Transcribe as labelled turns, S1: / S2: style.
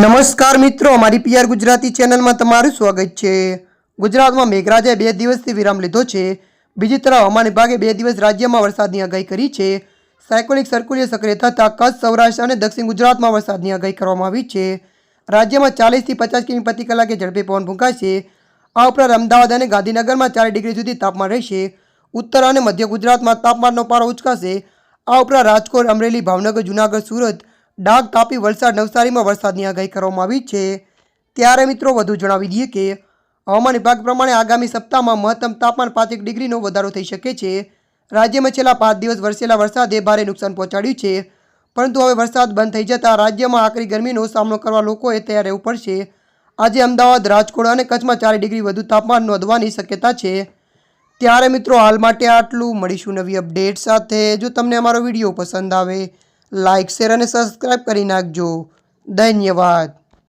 S1: નમસ્કાર મિત્રો, અમારી પીઆર ગુજરાતી ચેનલમાં તમારું સ્વાગત છે। ગુજરાતમાં મેઘરાજાએ 2 દિવસથી વિરામ લીધો છે। બીજી તરફ હવામાન વિભાગે 2 દિવસ રાજ્યમાં વરસાદની આગાહી કરી છે। સાયક્લોનિક સર્ક્યુલર સક્રિય થતાં કચ્છ, સૌરાષ્ટ્ર અને દક્ષિણ ગુજરાતમાં વરસાદની આગાહી કરવામાં આવી છે। રાજ્યમાં 40 થી 50 કિમી પ્રતિ કલાકે ઝડપે પવન ફૂંકાશે। આ ઉપરાંત અમદાવાદ અને ગાંધીનગરમાં 4 ડિગ્રી સુધી તાપમાન રહેશે। ઉત્તર અને મધ્ય ગુજરાતમાં તાપમાનનો પારો ઉંચકાશે। આ ઉપરાંત રાજકોટ, અમરેલી, ભાવનગર, જૂનાગઢ, સુરત, ડાંગ, તાપી, વલસાડ, નવસારીમાં વરસાદની આગાહી કરવામાં આવી છે। ત્યારે મિત્રો વધુ જણાવી દઈએ કે હવામાન વિભાગ પ્રમાણે આગામી સપ્તાહમાં મહત્તમ તાપમાન 5 ડિગ્રીનો વધારો થઈ શકે છે। રાજ્યમાં છેલ્લા 5 દિવસ વરસેલા વરસાદે ભારે નુકસાન પહોંચાડ્યું છે, પરંતુ હવે વરસાદ બંધ થઈ જતાં રાજ્યમાં આકરી ગરમીનો સામનો કરવા લોકોએ તૈયાર રહેવું પડશે। આજે અમદાવાદ, રાજકોટ અને કચ્છમાં 4 ડિગ્રી વધુ તાપમાન નોંધવાની શક્યતા છે। ત્યારે મિત્રો હાલ માટે આટલું। મળીશું નવી અપડેટ સાથે। જો તમને અમારો વિડીયો પસંદ આવે, લાઇક, શેર અને સબસ્ક્રાઈબ કરી નાખજો। ધન્યવાદ।